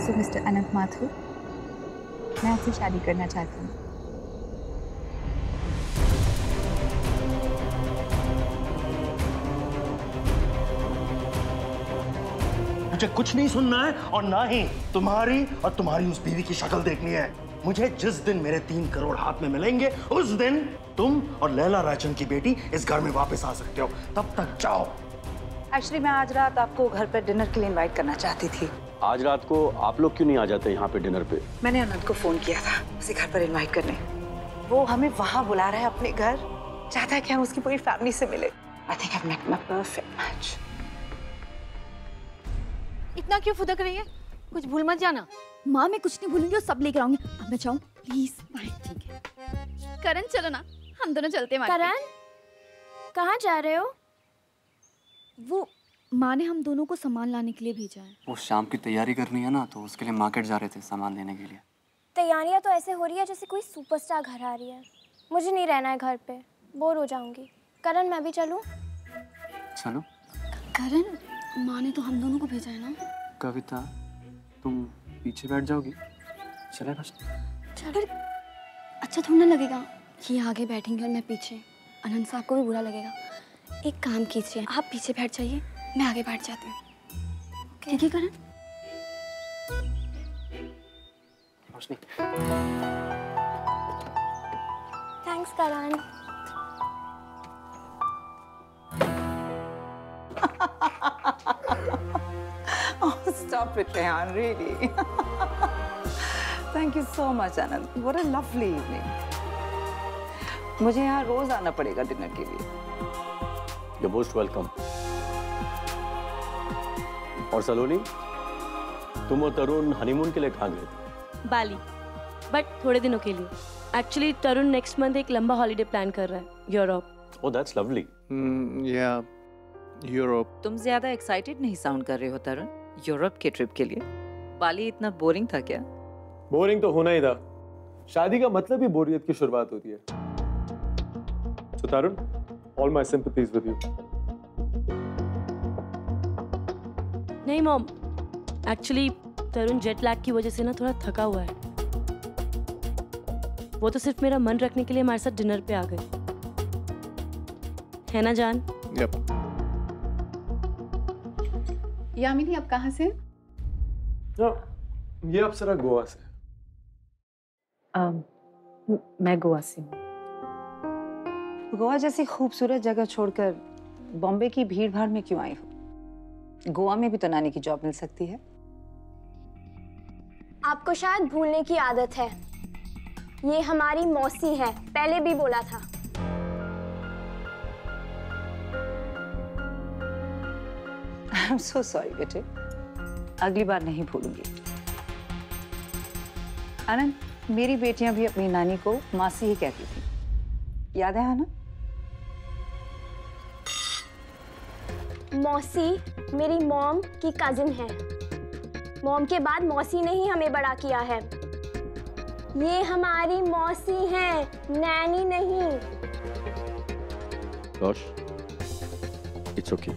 सो mister अनंत माथुर, मैं आपसे शादी करना चाहती हूँ। मुझे कुछ नहीं सुनना है और ना ही तुम्हारी और तुम्हारी उस बीवी की शक्ल देखनी है। मुझे जिस दिन मेरे 3 करोड़ हाथ में मिलेंगे उस दिन तुम और लैला राजन की बेटी इस घर में वापस आ सकते हो। तब तक जाओ। एक्चुअली मैं आज रात आपको घर पर डिनर के लिए इनवाइट करना चाहती थी। आज रात को आप लोग क्यों नहीं आ जाते यहाँ पे डिनर पे? मैंने अनंत को फोन किया था उसे घर पर इनवाइट करने। वो हमें वहाँ बुला रहा है अपने घर, चाहता है कि हम उसकी पूरी फैमिली से मिले। I think I met my perfect match. इतना क्यों फुदक रही है? कुछ भूल मत जाना। माँ मैं कुछ नहीं भूलूंगी और सब लेकर आऊंगी। अब मैं जाऊँ प्लीज? ठीक है। करण चलो ना, हम दोनों चलते हैं। करण कहाँ जा रहे हो? वो माँ ने हम दोनों को सामान लाने के लिए भेजा है। वो शाम की तैयारी करनी है ना, तो उसके लिए मार्केट जा रहे थे सामान लेने के लिए। तैयारियां तो ऐसे हो रही है जैसे कोई सुपरस्टार घर आ रही है। मुझे नहीं रहना है घर पे, बोर हो जाऊंगी। करण मैं भी चलूं? चलो। करण माँ ने तो हम दोनों को भेजा है ना। कविता तुम पीछे बैठ जाओगी? चले बस। चल अच्छा थोड़ा ना लगेगा, ये आगे बैठेंगे और मैं पीछे। अनंत साहब को भी बुरा लगेगा। एक काम कीजिए, आप पीछे बैठ जाइए, मैं आगे बैठ जाती हूँ। ठीक है Karan? Thanks Karan. Oh, stop it, Rehan, really. Thank you so much, Anand. What a lovely evening. मुझे यहाँ रोज आना पड़ेगा डिनर के लिए। You're most welcome. और सलोनी, तुम और तरुण हनीमून के लिए कहाँ गए थे? बाली, बट थोड़े दिनों के लिए। एक्चुअली तरुण नेक्स्ट मंथ एक लंबा हॉलीडे प्लान कर रहा है, Europe. Oh, that's lovely. Yeah, Europe. तुम ज्यादा एक्साइटेड नहीं साउंड कर रहे हो तरुण, यूरोप के ट्रिप के लिए। बाली इतना बोरिंग था क्या? बोरिंग तो होना ही था। शादी का मतलब ही बोरियत की शुरुआत होती है। So Tarun, all my sympathies with you. नहीं मॉम, एक्चुअली तरुण जेट लैग की वजह से ना थोड़ा थका हुआ है। वो तो सिर्फ मेरा मन रखने के लिए हमारे साथ डिनर पे आ गए, है ना जान? Yep. यामिनी आप कहाँ से? ये अप्सरा गोवा से। मैं गोवा से हूँ। गोवा जैसी खूबसूरत जगह छोड़कर बॉम्बे की भीड़ भाड़ में क्यों आई हो? गोवा में भी तो नानी की जॉब मिल सकती है। आपको शायद भूलने की आदत है। ये हमारी मौसी है, पहले भी बोला था। I'm so sorry बेटे, अगली बार नहीं भूलूंगी। आनंद, मेरी बेटियां भी अपनी नानी को मासी ही कहती थी, याद है ना? मौसी मेरी मॉम की कजिन है। मॉम के बाद मौसी ने ही हमें बड़ा किया है। ये हमारी मौसी हैं, नैनी नहीं। Gosh, it's okay.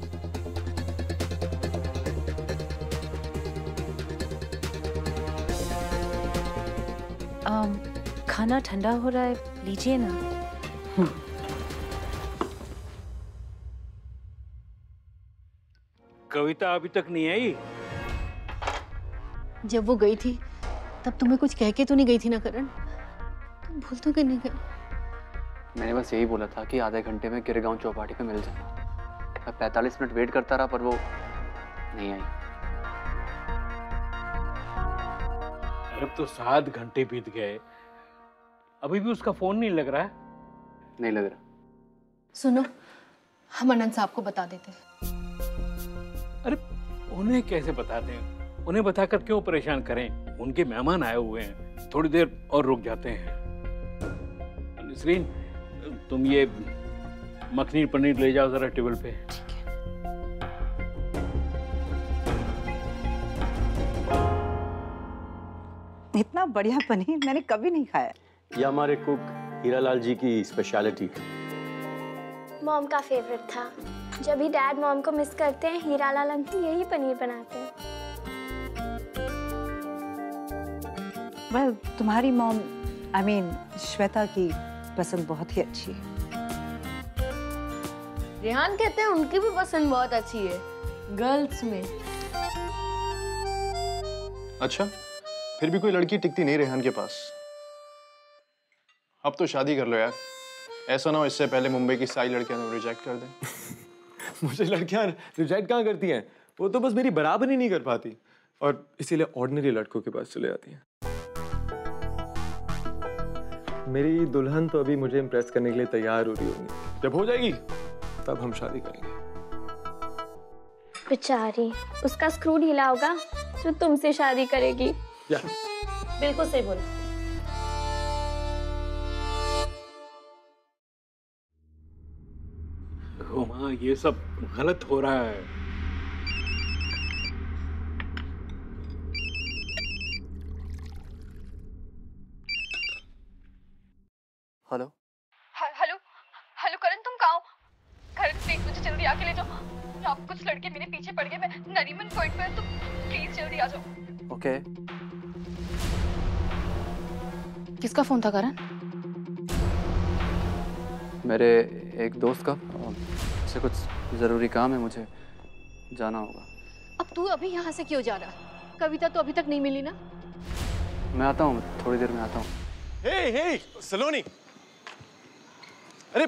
खाना ठंडा हो रहा है, लीजिए ना। कविता अभी तक नहीं आई? जब वो गई थी तब तुम्हें कुछ कह के तो नहीं गई थी ना करण? तुम भूल तो नहीं गए? मैंने बस यही बोला था कि आधे घंटे में गिरगांव चौपाटी पे मिल जाना। मैं 45 मिनट वेट करता रहा पर वो नहीं आई। अब तो 7 घंटे बीत गए, अभी भी उसका फोन नहीं लग रहा है? नहीं लग रहा। सुनो, हम अनंत साहब को बता देते हैं। अरे उन्हें कैसे बताते हैं? उन्हें बताकर क्यों परेशान करें? उनके मेहमान आए हुए हैं, थोड़ी देर और रुक जाते हैं। नसरीन, तुम ये मखनी पनीर ले जाओ जरा टेबल पे। इतना बढ़िया पनीर मैंने कभी नहीं खाया। ये हमारे कुक हीरालाल जी की स्पेशलिटी है। मॉम का फेवरेट था। जब भी डैड मॉम को मिस करते हैं, हीरालाल अंकल यही पनीर बनाते हैं। वेल, तुम्हारी मॉम श्वेता की पसंद बहुत ही अच्छी है। रेहान कहते हैं उनकी भी पसंद बहुत अच्छी है गर्ल्स में। अच्छा, फिर भी कोई लड़की टिकती नहीं रेहान के पास। अब तो शादी कर लो यार, ऐसा ना हो इससे पहले मुंबई की सारी लड़कियां तुम्हें रिजेक्ट कर दें। मुझे लड़कियां रिजेक्ट कहाँ करती हैं? वो तो बस मेरी बराबरी नहीं कर पाती और इसीलिए ऑर्डिनरी लड़कों के पास चले जाती हैं। मेरी दुल्हन तो अभी मुझे इम्प्रेस करने के लिए तैयार हो रही होगी। जब हो जाएगी तब हम शादी करेंगे। बेचारी, उसका स्क्रू ढीला होगा जो तुमसे शादी करेगी। बिल्कुल सही बोला। माँ, ये सब गलत हो रहा है। हेलो हेलो हेलो करण, तुम कहाँ हो? करण प्लीज मुझे जल्दी आके ले जाओ। अब कुछ लड़के मेरे पीछे पड़ गए। मैं नरीमन पॉइंट पे हूं, तुम प्लीज जल्दी आ जाओ। ओके। किसका फोन था करण? मेरे एक दोस्त का, उससे कुछ जरूरी काम है, मुझे जाना होगा। अब तू अभी यहाँ से क्यों जा रहा? कविता तो अभी तक नहीं मिली ना? मैं आता हूँ, थोड़ी देर में आता हूँ। हे सलोनी, अरे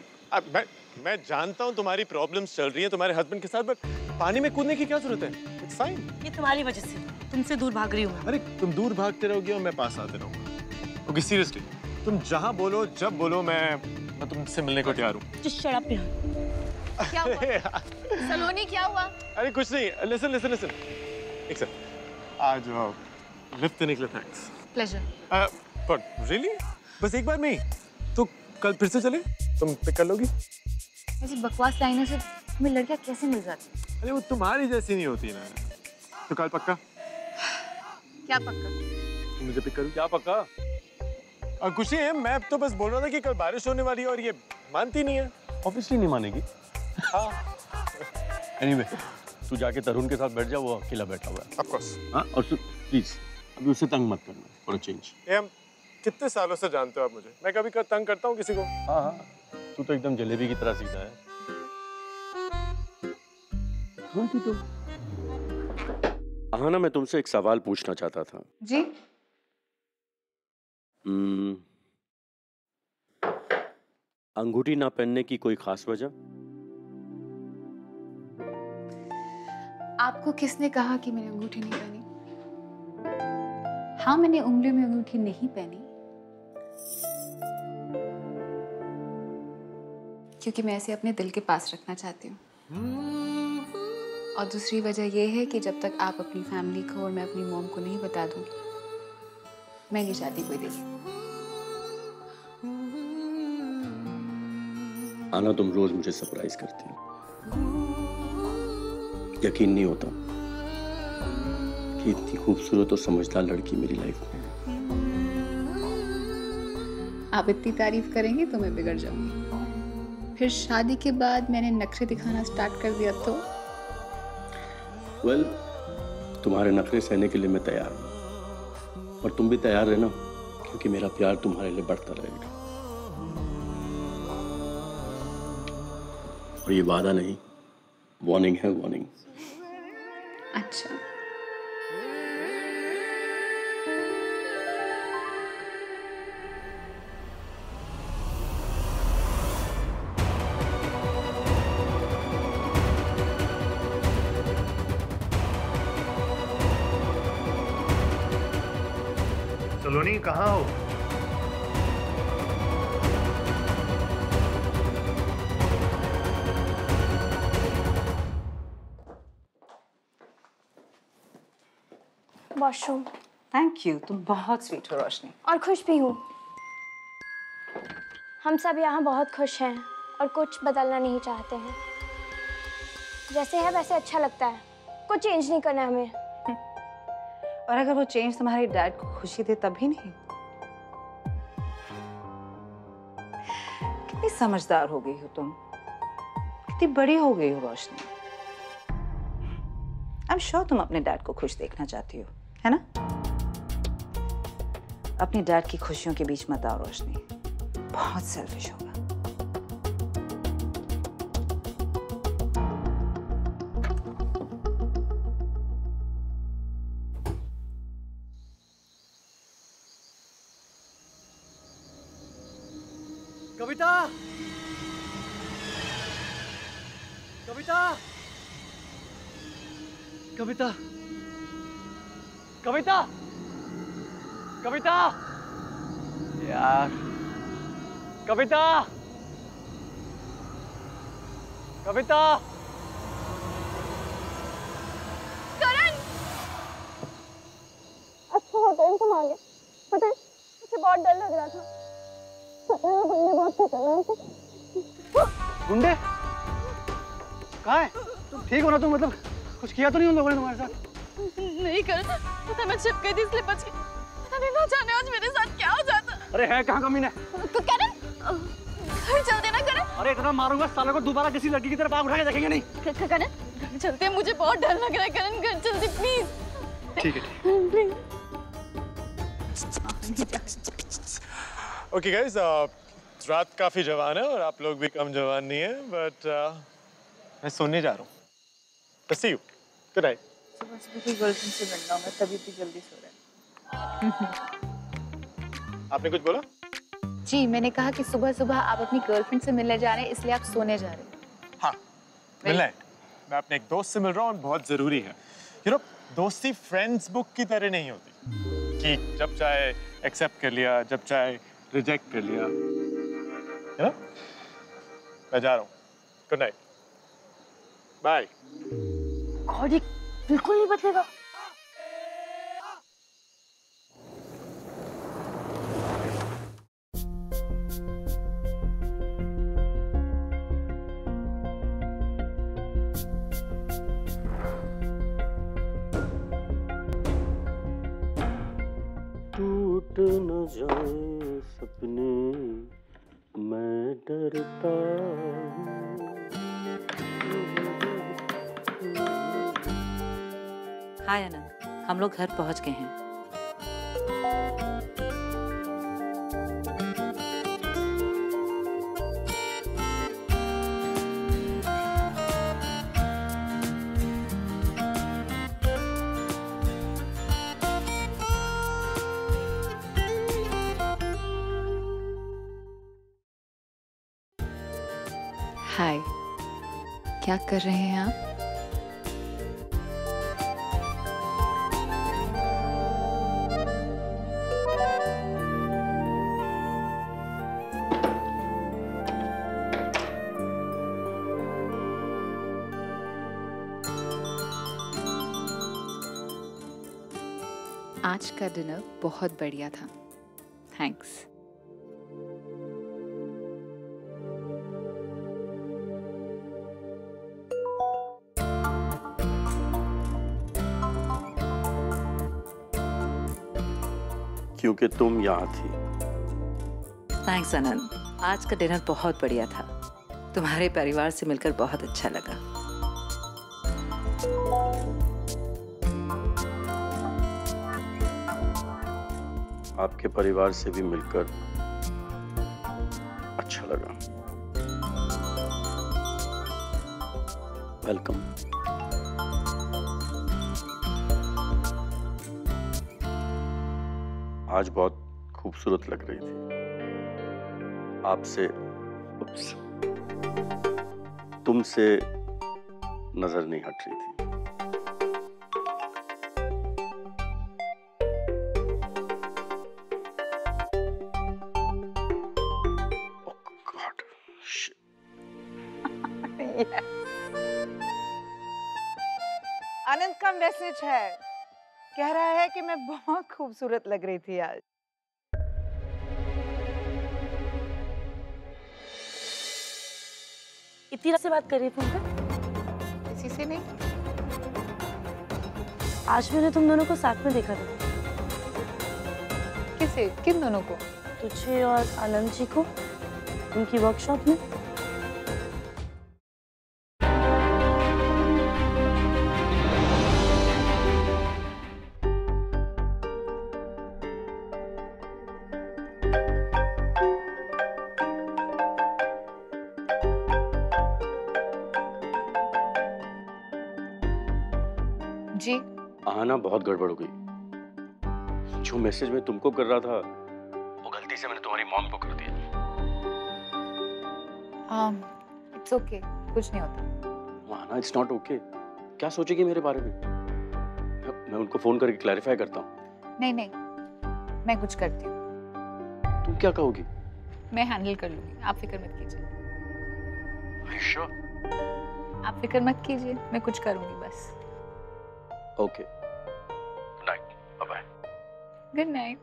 मैं जानता हूँ तुम्हारी प्रॉब्लम्स चल रही हैं तुम्हारे हस्बैंड के साथ, बट पानी में कूदने की क्या जरूरत है? It's fine. ये तुम्हारी वजह से, तुमसे दूर भाग रही हूँ। अरे तुम दूर भागते रहोगे और मैं पास आते रहूँगा। ओके सीरियसली, तुम जहाँ बोलो जब बोलो, मैं तुमसे मिलने को तैयार हूँ। Just shut up, यार। क्या हुआ? सलोनी क्या हुआ? अरे कुछ नहीं, लिसन एक सेकंड। आज लिफ्ट देने के लिए थैंक्स। प्लेजर। बट रियली बस एक बार में ही? तो कल फिर से चले, तुम पिक कर लोगी? ऐसी बकवास लाइनों से तुम्हें लड़कियां कैसे मिल जाती? अरे वो तुम्हारी जैसी नहीं होती ना। तो कल पक्का? क्या पक्का? तुम मुझे पिक करो। क्या पक्का? कुछ नहीं है, मैं तो बस बोल रहा था कि कल बारिश होने वाली है और ये मानती नहीं है। ऑब्वियसली नहीं मानेगी। हाँ। एनीवे, तू जाके तरुण के साथ बैठ जा, वो अकेला बैठा हुआ है। Of course. हाँ, और प्लीज अभी उसे तंग मत करना, फॉर अ चेंज। हम कितने सालों से जानते हो आप मुझे? मैं कभी तंग करता हूँ किसी को? हाँ, तू तो एकदम जलेबी की तरह सीधा है। तो आहाना, मैं तुमसे एक सवाल पूछना चाहता था। जी। अंगूठी ना पहनने की कोई खास वजह? आपको किसने कहा कि मैंने अंगूठी नहीं पहनी? हाँ, मैंने उंगलियों में अंगूठी नहीं पहनी क्योंकि मैं इसे अपने दिल के पास रखना चाहती हूँ। और दूसरी वजह यह है कि जब तक आप अपनी फैमिली को और मैं अपनी मॉम को नहीं बता दूँ, मैं नहीं चाहती कोई देखे। आना, तुम रोज मुझे सरप्राइज करती हो। यकीन नहीं होता कि इतनी खूबसूरत और समझदार लड़की मेरी लाइफ में है। आप इतनी तारीफ करेंगे तो मैं बिगड़ जाऊंगी। फिर शादी के बाद मैंने नखरे दिखाना स्टार्ट कर दिया तो? वेल, तुम्हारे नखरे सहने के लिए मैं तैयार हूँ और तुम भी तैयार रहना, क्योंकि मेरा प्यार तुम्हारे लिए बढ़ता रहेगा। और ये वादा नहीं, वार्निंग है, वार्निंग। अच्छा। सलोनी, कहाँ हो? वॉशरूम। थैंक यू, तुम बहुत स्वीट हो रोशनी। और खुश भी हूँ। हम सब यहाँ बहुत खुश हैं और कुछ बदलना नहीं चाहते हैं। जैसे है वैसे अच्छा लगता है, कुछ चेंज नहीं करना हमें। और अगर वो चेंज तुम्हारे डैड को खुशी दे तब भी नहीं? कितनी समझदार हो गई हो तुम, कितनी बड़ी हो गई हो रोशनी। आई एम श्योर तुम अपने डैड को खुश देखना चाहती हो, है ना? अपनी डैड की खुशियों के बीच मत आओ रोशनी, बहुत सेल्फिश होगा। कविता, कविता, कविता, कविता, कविता, यार, कविता, कविता, करण, अच्छा होता है तुम आ गए। पता है मुझे बहुत डर लग रहा था। पता है गुंडे बहुत खतरनाक थे। गुंडे? कहाँ है? तुम ठीक हो ना? तुम मतलब कुछ किया तो नहीं उन लोगों ने तुम्हारे साथ? नहीं कर, पता मैं छिप गई थी इसलिए बच गई। पता नहीं ना जाने आज मेरे साथ क्या हो जाता। अरे है कहाँ कमीने? करण, घर चलते ना करण। अरे इतना मारूंगा साले को दोबारा किसी लड़की की तरफ आग उठा के देखेंगे नहीं। करण, घर चलते, मुझे बहुत डर लग रहा है करण, घर चलते प्लीज। ठीक है। ओके गाइस, रात काफी जवान है और आप लोग भी कम जवान नहीं है, बट मैं सोने जा रहा हूँ। सी यू, गुड नाइट। सुबह सुबह की गर्लफ्रेंड से मिलना होगा तभी तो जल्दी सो रहे हैं। आपने कुछ बोला? जी, मैंने कहा कि सुबह सुबह आप अपनी गर्लफ्रेंड से मिलने जा रहे हैं, इसलिए आप सोने जा रहे हैं। हाँ, मिलना है। मैं अपने एक दोस्त से मिल रहा हूँ और बहुत जरूरी है। यू नो, दोस्ती फ्रेंड्स बुक की तरह नहीं होती कि जब चाहे एक्सेप्ट कर लिया, जब चाहे रिजेक्ट कर लिया। है ना? मैं जा रहा हूँ। Good night, bye. गॉडी बिल्कुल नहीं बदलेगा। टूट न जाए सपने, मैं डरता हाय आनंद, हम लोग घर पहुंच गए हैं। हाय, क्या कर रहे हैं आप? आज का डिनर बहुत बढ़िया था, थैंक्स। क्योंकि तुम यहाँ थी। थैंक्स आनंद, आज का डिनर बहुत बढ़िया था। तुम्हारे परिवार से मिलकर बहुत अच्छा लगा। आपके परिवार से भी मिलकर अच्छा लगा। वेलकम। आज बहुत खूबसूरत लग रही थी। आपसे, तुमसे नजर नहीं हट रही थी। आनंद का मैसेज है, कह रहा है कि मैं बहुत खूबसूरत लग रही थी आज। इतनी रात से बात कर रही फोन पर? किसी से नहीं। आज मैंने तुम दोनों को साथ में देखा था। किसे? किन दोनों को? तुझे और आनंद जी को, उनकी वर्कशॉप में। जी। आना बहुत गड़बड़ हो गई। जो मैसेज मैं तुमको कर रहा था वो गलती से मैंने तुम्हारी मॉम को कर दिया। इट्स ओके, कुछ नहीं होता। आना, इट्स नॉट ओके। क्या सोचेगी मेरे बारे में? मैं उनको फोन करके क्लैरिफाई करता हूँ। नहीं नहीं, मैं कुछ करती हूँ। तुम क्या कहोगी? मैं हैंडल कर लूंगी, आप फिक्र मत कीजिए। Are you sure? आप फिक्र मत कीजिए, मैं कुछ करूंगी बस। Okay, good night, bye bye. Good night.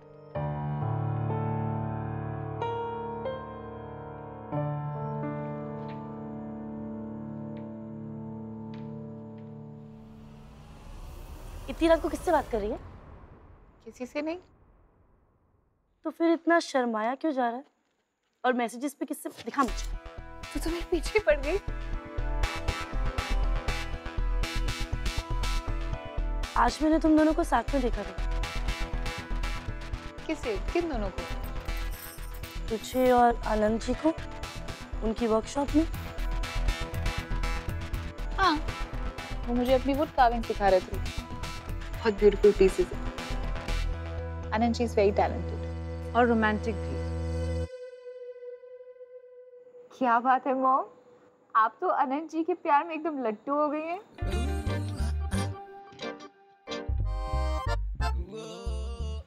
इतनी रात को किससे बात कर रही है? किसी से नहीं। तो फिर इतना शर्माया क्यों जा रहा है? और मैसेजेस पे किससे? दिखा मुझे। तो तुम्हें पीछे पड़ गई। आज मैंने तुम दोनों को साथ में देखा था। किसे? किन दोनों को? तुझे और आनंद जी को उनकी वर्कशॉप में। हाँ, वो मुझे अपनी वुड कार्विंग सिखा रहे थे। बहुत ब्यूटीफुल पीसेस हैं। Anand ji is very talented और रोमांटिक भी। क्या बात है मॉम, आप तो आनंद जी के प्यार में एकदम लट्टू हो गई हैं।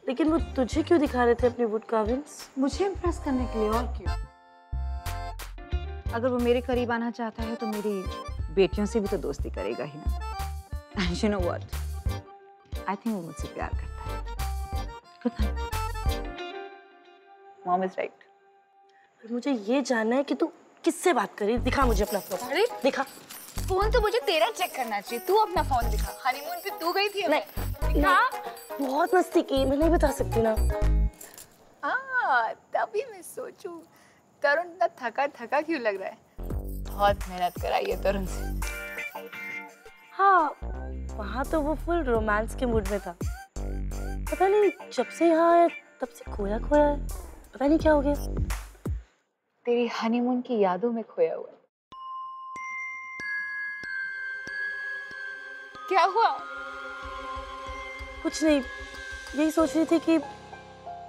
लेकिन वो तुझे क्यों दिखा रहे थे अपनी वुड कार्विंग्स? मुझे इम्प्रेस करने के लिए, और क्यों? अगर वो मेरे करीब आना चाहता है तो मेरी बेटियों से भी तो दोस्ती करेगा ही ना। And you know what, I think वो मुझसे प्यार करता है। Good night. Mom is right. मुझे ये जानना है कि तू किससे बात कर रही? दिखा मुझे अपना फोन। अरे दिखा। फोन तो मुझे तेरा चेक करना चाहिए, तू अपना फोन दिखा। हनीमून पे तू गई थी? दिखा। बहुत मस्ती की, मैं नहीं बता सकती ना। तभी मैं सोचूं तरुण इतना थका थका क्यों लग रहा है। बहुत मेहनत कराई है तरुण से। हाँ, वहाँ तो वो फुल रोमांस के मूड में था। पता नहीं जब से यहाँ आया तब से खोया खोया है। पता नहीं क्या हो गया। तेरी हनीमून की यादों में खोया हुआ है। क्या हुआ? कुछ नहीं, यही सोच रही थी कि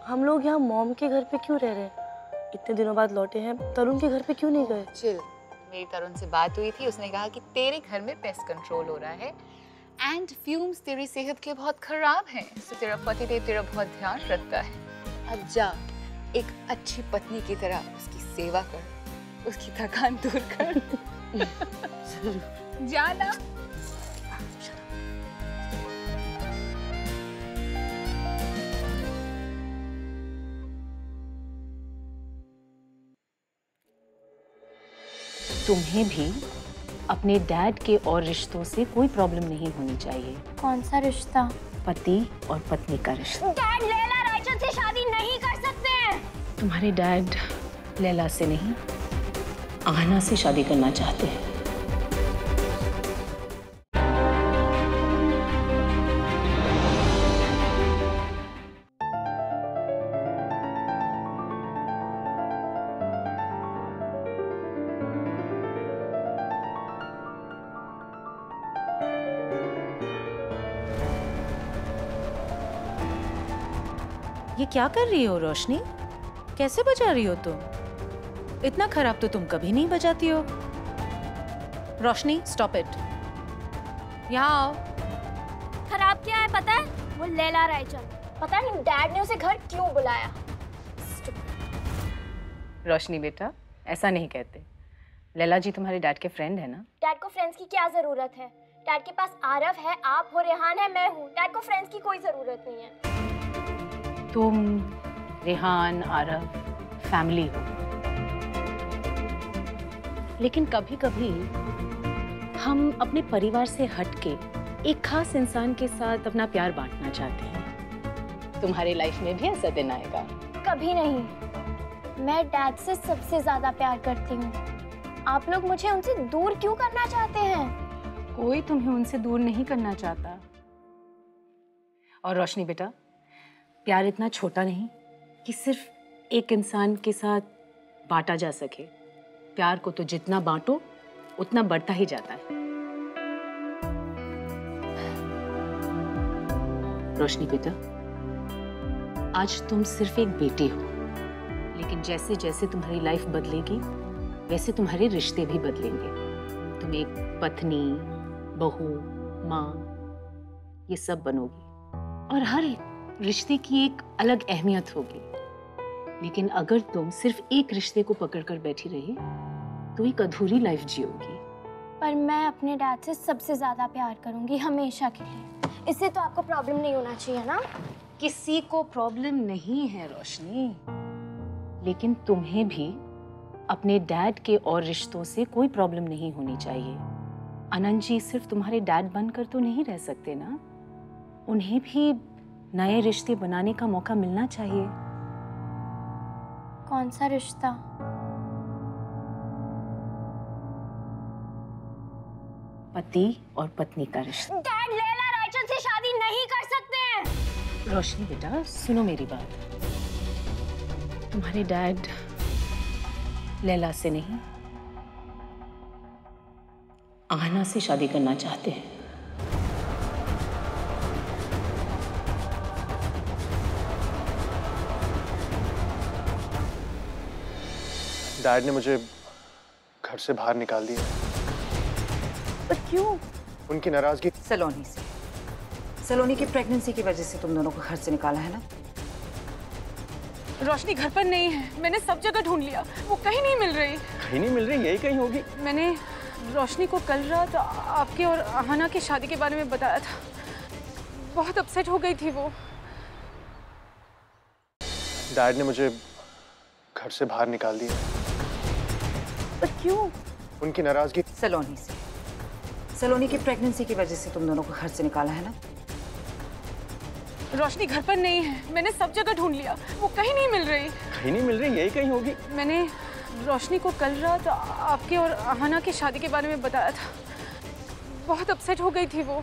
हम लोग यहाँ मॉम के घर पे क्यों रह रहे हैं। इतने दिनों बाद लौटे हैं, तरुण के घर पे क्यों नहीं गए? चिल, मेरी तरुण से बात हुई थी, उसने कहा कि तेरे घर में पेस्ट कंट्रोल हो रहा है एंड फ्यूम्स तेरी सेहत के लिए बहुत खराब हैं, तो तेरा पतिदेव तेरा बहुत ध्यान रखता है। अब जा, एक अच्छी पत्नी की तरह उसकी सेवा कर, उसकी थकान दूर कर। जाना। तुम्हें भी अपने डैड के और रिश्तों से कोई प्रॉब्लम नहीं होनी चाहिए। कौन सा रिश्ता? पति और पत्नी का रिश्ता। डैड लैला रायचंद से शादी नहीं कर सकते हैं। तुम्हारे डैड लैला से नहीं, आहना से शादी करना चाहते हैं। ये क्या कर रही हो रोशनी? कैसे बजा रही हो तुम? इतना खराब तो तुम कभी नहीं बजाती हो। रोशनी, स्टॉप इट। यहाँ आओ। खराब क्या है पता है? वो लैला रायचंद। पता नहीं डैड ने उसे घर क्यों बुलाया। रोशनी बेटा, ऐसा नहीं कहते। लैला जी तुम्हारे डैड के फ्रेंड है ना? डैड को फ्रेंड्स की क्या जरूरत है? डैड के पास आरव है, आप हो, रेहान है, मैं हूँ। डैड को फ्रेंड्स की कोई जरूरत नहीं है। तुम, रेहान, आरव फैमिली हो, लेकिन कभी कभी हम अपने परिवार से हटके एक खास इंसान के साथ अपना प्यार बांटना चाहते हैं। तुम्हारी लाइफ में भी ऐसा दिन आएगा। कभी नहीं। मैं डैड से सबसे ज्यादा प्यार करती हूँ। आप लोग मुझे उनसे दूर क्यों करना चाहते हैं? कोई तुम्हें उनसे दूर नहीं करना चाहता। और रोशनी बेटा, प्यार इतना छोटा नहीं कि सिर्फ एक इंसान के साथ बांटा जा सके। प्यार को तो जितना बांटो उतना बढ़ता ही जाता है। रोशनी बेटा, आज तुम सिर्फ एक बेटी हो, लेकिन जैसे जैसे तुम्हारी लाइफ बदलेगी वैसे तुम्हारे रिश्ते भी बदलेंगे। तुम एक पत्नी, बहू, माँ, ये सब बनोगी और हर एक रिश्ते की एक अलग अहमियत होगी। लेकिन अगर तुम सिर्फ एक रिश्ते को पकड़कर बैठी रही तो एक अधूरी लाइफ जियोगी। पर मैं अपने डैड से सबसे ज्यादा प्यार करूंगी हमेशा के लिए। इससे तो आपको प्रॉब्लम नहीं होना चाहिए ना? किसी को प्रॉब्लम नहीं है रोशनी, लेकिन तुम्हें भी अपने डैड के और रिश्तों से कोई प्रॉब्लम नहीं होनी चाहिए। आनंद जी सिर्फ तुम्हारे डैड बनकर तो नहीं रह सकते ना, उन्हें भी नए रिश्ते बनाने का मौका मिलना चाहिए। कौन सा रिश्ता? पति और पत्नी का रिश्ता। डैड लैला रायचंद से शादी नहीं कर सकते हैं। रोशनी बेटा, सुनो मेरी बात। तुम्हारे डैड लैला से नहीं, आहना से शादी करना चाहते हैं। डैड ने मुझे घर से बाहर निकाल दिया। पर क्यों? उनकी नाराजगी। सलोनी से। सलोनी की प्रेगनेंसी की वजह से तुम दोनों को घर से निकाला है ना? रोशनी घर पर नहीं है, मैंने सब जगह ढूंढ लिया, वो कहीं नहीं मिल रही। कहीं नहीं मिल रही? यही कहीं होगी। मैंने रोशनी को कल रात आपके और आहना की शादी के बारे में बताया था। बहुत अपसेट हो गई थी वो। डैड ने मुझे घर से बाहर निकाल दिया। पर क्यों? उनकी नाराजगी। सलोनी से। सलोनी की प्रेगनेंसी की वजह से तुम दोनों को घर से निकाला है ना? रोशनी घर पर नहीं है, मैंने सब जगह ढूंढ लिया, वो कहीं नहीं मिल रही। कहीं नहीं मिल रही? यही कहीं होगी। मैंने रोशनी को कल रात आपके और आहना की शादी के बारे में बताया था। बहुत अपसेट हो गई थी वो।